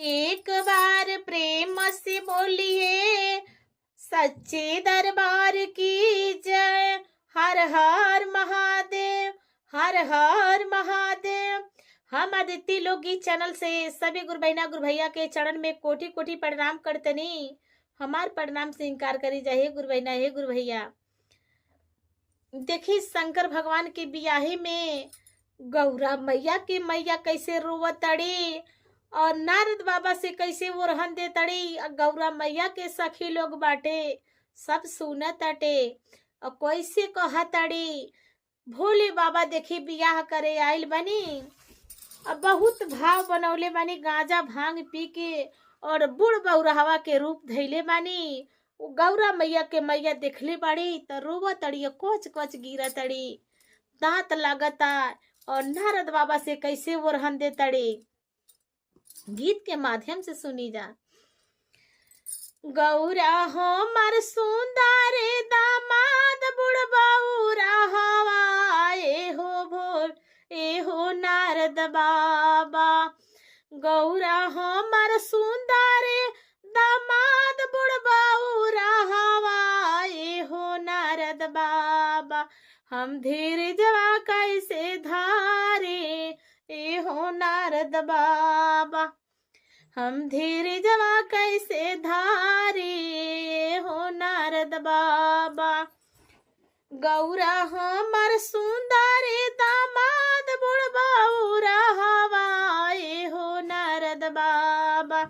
एक बार प्रेम से बोलिए सच्चे दरबार की जय। हर हर महादेव, हर हर महादेव। हम आदित्य लोकगीत चैनल से सभी गुरु बहना गुरु भैया के चरण में कोटि कोटि प्रणाम करतनी। हमार प्रणाम से इनकार करी जाए गुरु बहना हे गुरु भैया। देखी शंकर भगवान के बियाहे में गौरा मैया के मैया कैसे रोवतड़ी और नारद बाबा से कैसे वो रहन दे तड़ी। गौरा मैया के सखी लोग बाटे सब सुनत अटे और कैसे कहतड़ी। भोले बाबा देखी बियाह करे आइल बनी और बहुत भाव बनौले बानी, गांजा भांग पी के और बूढ़ बौरहवा के रूप धैले बानी। गौरा मैया के मैया देखले बाड़ी तो रोवा तड़ी, कोच कोच गिरा तड़ी, दांत लागता और नारद बाबा से कैसे वो रहन दे तड़ी। गीत के माध्यम से सुनी जा। गौरा हमर सुंदर दामाद बुढ़बौरा हवाए हो भोर ए हो नारद बाबा। गौरा हमर सुंदर दामाद बुढ़बौरा हवाए हो नारद बाबा। हम धीरजवा कैसे धारे ए हो नारद बाबा। हम धीरजवा कैसे धारे हो नारद बाबा। गौरा हमर सुंदर दामाद बुढ़बौरा हवाए हो नारद बाबा।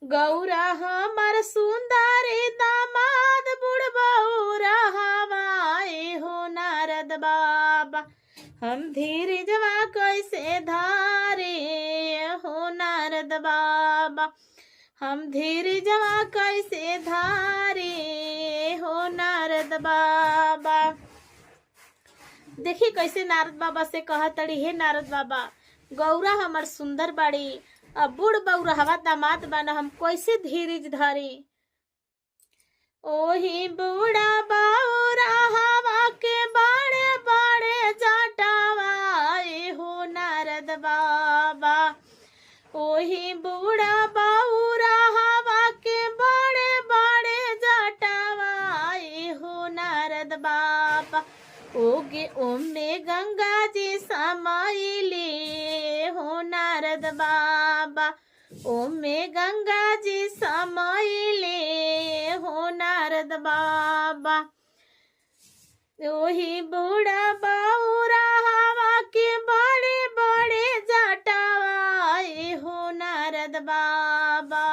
गौरा हमर सुंदर दामाद बुढ़बौरा हवाए हो नारद बाबा। हम धीरजवा कैसे धारे हो नारद बाबा। हम धीरजवा कैसे धारे हो नारद बाबा। देखी कैसे नारद बाबा से कहतड़ी, हे नारद बाबा गौरा हमर सुंदर बाड़ी अब बूढ़ बौरहवा दामाद बन, हम कैसे धीरज धरी। ओही बूढ़ा बौरहवा के बड़े बड़े जटावा ए हो नारद बाबा। ओही बूढ़ा बौरहवा के बड़े बड़े जटावा ए हो नारद बाबा। ओगे ओमे गंगा जी समाइले हो नारद बाबा। ओमे गंगा जी समाइले हो नारद बाबा। ओही बूढ़ा बौरहवा के बड़े बड़े जटावा ए हो नारद बाबा।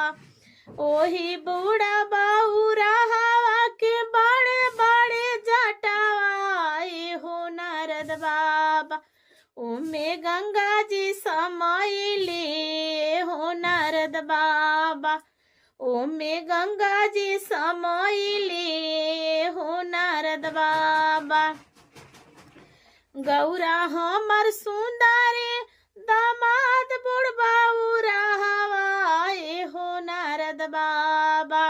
ओही बूढ़ा बौरहवा के बड़े बड़े जटावा ए हो नारद बाबा। ओमे गंगा जी समाइले हो नारद बाबा। ओमे गंगा जी समाइले हो नारद बाबा। गौरा हमर सुंदर दामाद बुढ़बौरा हवाए हो नारद बाबा।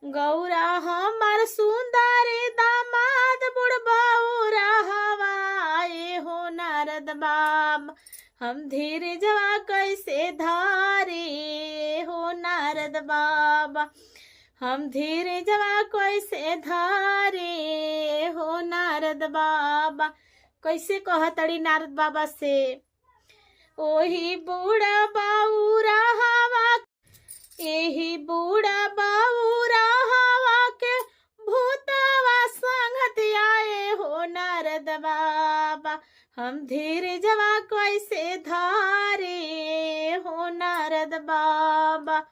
गौरा हमर सुंदर दामाद बुढ़बौरा हवाए हो नारद बाबा। हम धीरजवा कैसे धारे हो नारद बाबा। हम धीरजवा कैसे धारे हो नारद बाबा। कैसे कहतड़ी नारद बाबा से। ओही बूढ़ा बौरहवा एही बूढ़ा बौरहवा के भूतवा संगत आए हो नारद बाबा। हम धीरजवा कैसे धारे हो नारद बाबा।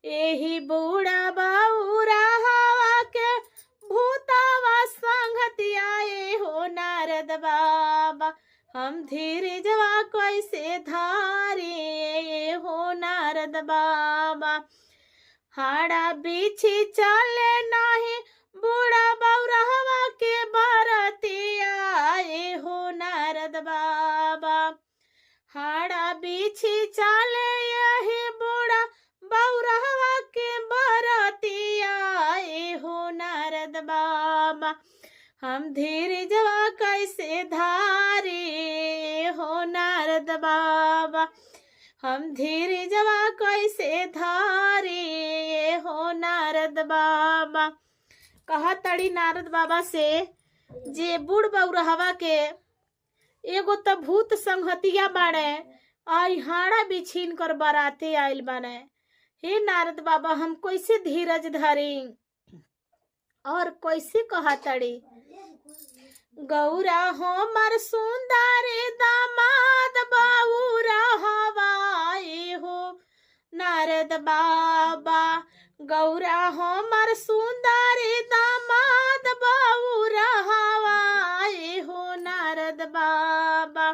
एही बूढ़ा बौरहवा के भूतवा संगत आए हो नारद बाबा। हम धीरजवा कैसे धारे हो नारद बाबा। हाड़ा बिछी चले नहीं बूढ़ा बौरहवा के बरतिया आए हो नारद बाबा। हाड़ा बिछी चले यही बूढ़ा बौरहवा के बरतिया आए हो नारद बाबा। हम धीरजवा कैसे धारे हो नारद बाबा। हम धीरजवा कैसे कैसे धारे हो नारद बाबा। कहा तड़ी नारद बाबा से जे बूढ़ बउरहवा के एगो त भूत संहतिया बाड़े आई हाड़ा बिछीन कर बराते आइल बाने। हे नारद बाबा हम कैसे धीरज धरी और कैसे कहा तड़ी गौरा हमर सुंदर दामाद बाऊरा हवाए हो नारद बाबा। गौरा हमर सुंदर दामाद बाऊरा हवाए हो नारद बाबा।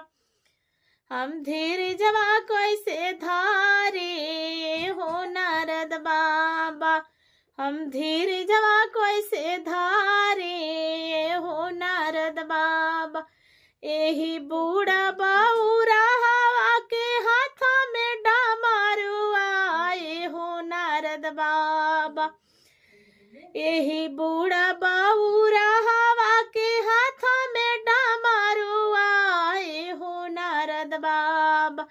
हम धीरजवा कैसे धारे हो नारद बाबा। हम धीरजवा कैसे धारे हो नारद बाबा। एही बूढ़ा बाऊरा हवा के हाथ में डमरू आए हो नारद बाबा। एही बूढ़ा बाऊरा हवा के हाथ में डमरू आए हो नारद बाबा।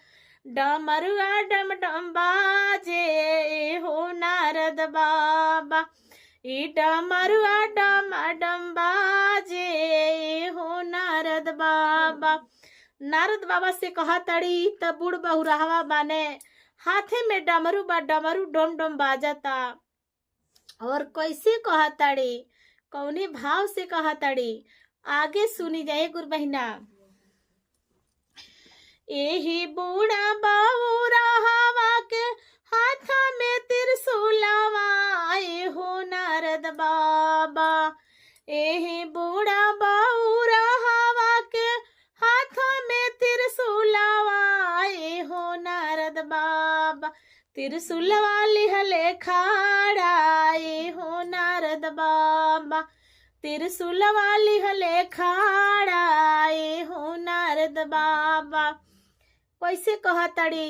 डमरुआ डम डम बाजे हो नारद बाबा। ई डमरुआ डम डम बाजे हो नारद बाबा। नारद बाबा से कहा तड़ी त बूढ़ बहुरावा बाने हाथे में डमरू बा डमरू डोम डोम बाजता। और कैसे कहा तड़ी कौने भाव से कहा तड़ी आगे सुनी जाए गुरु बहिना। एही बूढ़ा बाऊरा हवा के हाथ में त्रिशूलवा आए हो नारद बाबा। एही बूढ़ा बाऊरा हवा के हाथ में त्रिशूलवा आए हो नारद बाबा। त्रिशूलवा लिहले खाड़ाए हो नारद बाबा। त्रिशूलवा लिहले खाड़ाए हो नारद बाबा। कैसे कहा तड़ी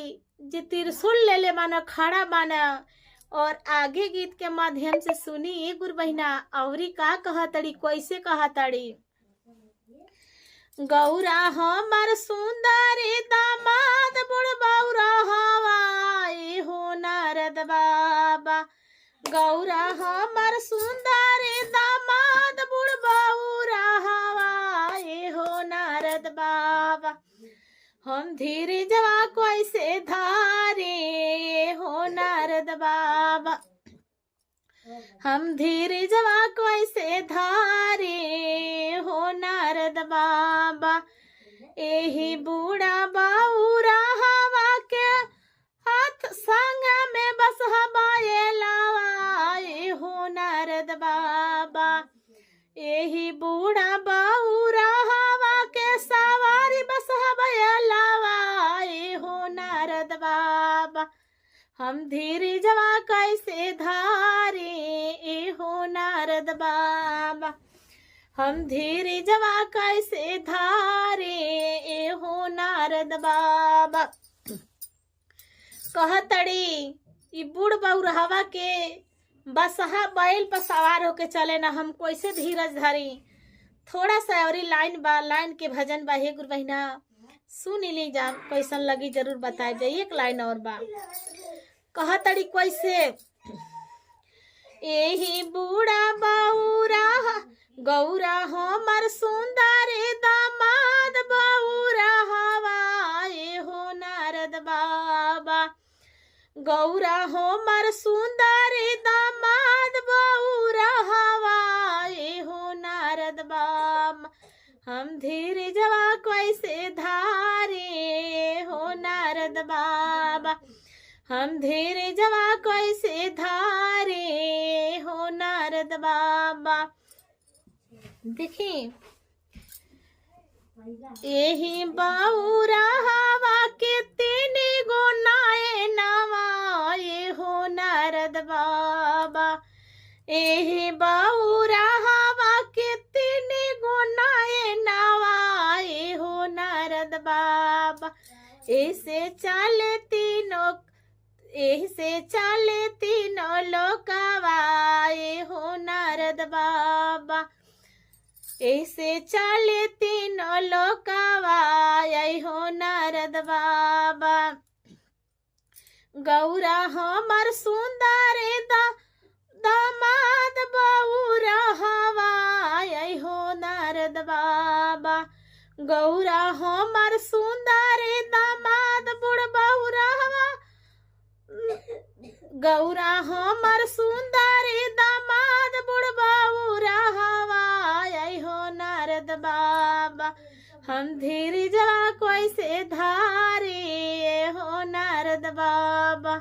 जे त्रिशूल ले ले माना खड़ा बाना। और आगे गीत के माध्यम से सुनी गुरु बहिना औरी का कहा तड़ी कैसे कहा तड़ी गौरा हमर सुंदर दामाद बुढ़ बउरा हवाए हो नारद बाबा। गौरा हमर सुंदर दामाद बुढ़ बउरा हवाए हो नारद बाबा। हम धीरजवा कैसे धारे हो नारद बाबा। हम धीरजवा कैसे धारे हो नारद बाबा। एही बूढ़ा बाऊरा हवा के हाथ संग में बस हवाए लावाए हो नारद बाबा। एही बूढ़ा बाऊरा हवा के सवारी बस हवाए लावाए हो नारद बाबा। हम धीरजवा कैसे धारे हो नारद बाबा। हम धीरजवा कैसे धारे हो नारद बाबा। कहतड़ी ई बूढ़ बउरहवा के बसहा बैल पर सवार होके चले ना हम कैसे धीरज धरी। थोड़ा सा और लाइन बा लाइन के भजन बा हे गुरु बहिना सुन ली जा कैसन लगी जरूर बताए जाइए। एक लाइन और बा कहा तड़ी कैसे एही बूढ़ा बाऊरा गौरा हमर सुंदर दामाद बाऊरा हवाए हो नारद बाबा। गौरा हमर सुंदर दामाद बाऊरा हवाए हो नारद बाबा। हम धीरजवा कैसे धारे हो नारद बाबा। हम धीरजवा कैसे धारे हो नारद बाबा। देखिए एही बाऊरा हवा के तीन गो नाए नवाए हो नारद बाबा। एही बाऊरा हवा के तीन गो नाए नवाए हो नारद बाबा। ऐसे चले तीनों लोकवाए हो नारद बाबा। ऐसे चले तीनों लोकवाए हो नारद बाबा। गौरा हमर सुंदर दामाद बौरा हवाई हो नारद बाबा। गौरा हमर सुंदर दामाद बुढ़ बौरा हवा। गौरा हमर सुंदर दामाद बुढ़ बौरा हवाई हो नारद बाबा। हम धीरजवा कैसे धारे हो नारद बाबा।